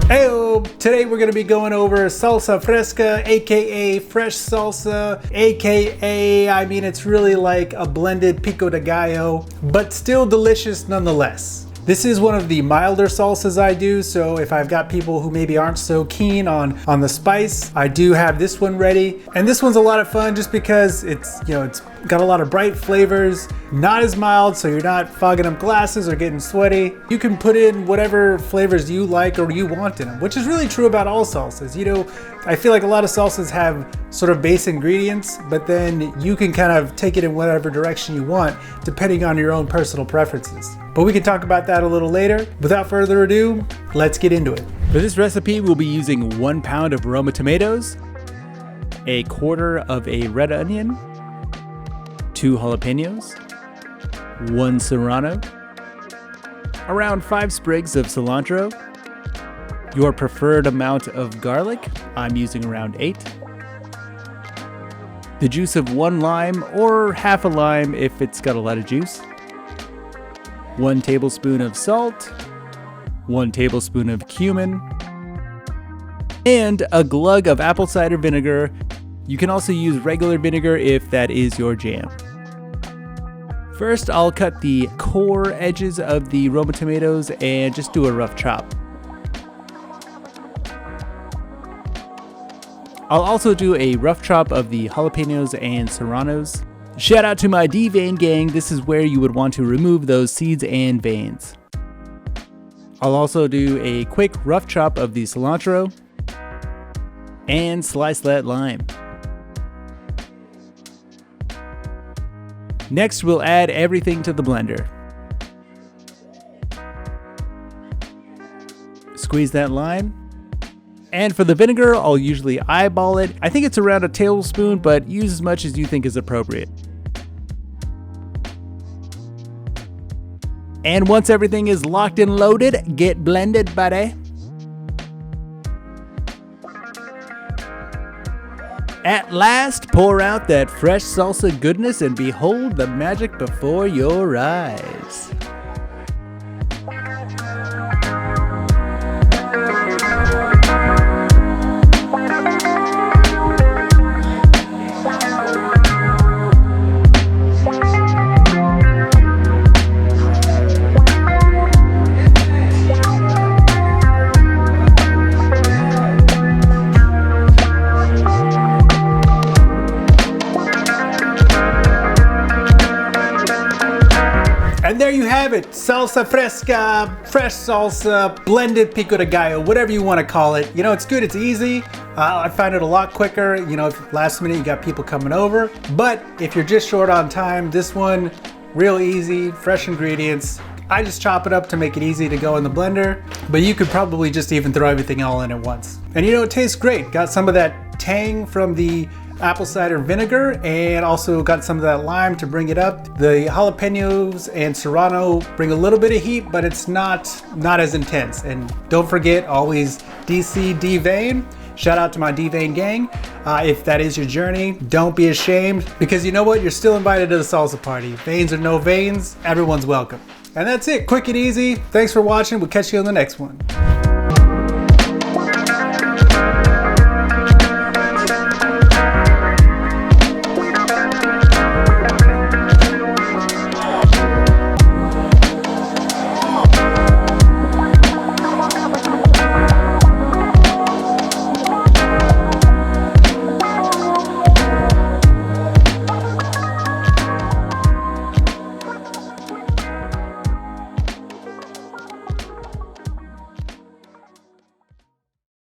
Heyo! Today we're going to be going over Salsa Fresca, aka fresh salsa, aka, I mean, it's really like a blended Pico de Gallo, but still delicious nonetheless. This is one of the milder salsas I do, so if I've got people who maybe aren't so keen on the spice, I do have this one ready. And this one's a lot of fun just because it's got a lot of bright flavors, not as mild, so you're not fogging up glasses or getting sweaty. You can put in whatever flavors you like or you want in them, which is really true about all salsas. You know, I feel like a lot of salsas have sort of base ingredients, but then you can kind of take it in whatever direction you want, depending on your own personal preferences. But we can talk about that a little later. Without further ado, let's get into it. For this recipe, we'll be using 1 pound of Roma tomatoes, 1/4 of a red onion, 2 jalapenos, 1 serrano, around 5 sprigs of cilantro, your preferred amount of garlic, I'm using around 8, the juice of 1 lime or half a lime if it's got a lot of juice, 1 tablespoon of salt, 1 tablespoon of cumin, and a glug of apple cider vinegar. You can also use regular vinegar if that is your jam. First, I'll cut the core edges of the Roma tomatoes and just do a rough chop. I'll also do a rough chop of the jalapenos and serranos. Shout out to my D-vein gang, this is where you would want to remove those seeds and veins. I'll also do a quick rough chop of the cilantro and slice that lime. Next, we'll add everything to the blender. Squeeze that lime. And for the vinegar, I'll usually eyeball it. I think it's around a tablespoon, but use as much as you think is appropriate. And once everything is locked and loaded, get blended, buddy. At last, pour out that fresh salsa goodness and behold the magic before your eyes. And there you have it, Salsa Fresca, fresh salsa, blended Pico de Gallo, whatever you want to call it. You know, it's good, it's easy. I find it a lot quicker. You know, if last minute you got people coming over. But if you're just short on time, this one, real easy, fresh ingredients. I just chop it up to make it easy to go in the blender, but you could probably just even throw everything all in at once. And you know, it tastes great. Got some of that tang from the apple cider vinegar and also got some of that lime to bring it up. The jalapenos and serrano bring a little bit of heat, but it's not as intense. And don't forget, always DC D-vein. Shout out to my D-vein gang. If that is your journey, don't be ashamed, because you know what? You're still invited to the salsa party. Veins or no veins, everyone's welcome. And that's it, quick and easy. Thanks for watching. We'll catch you on the next one.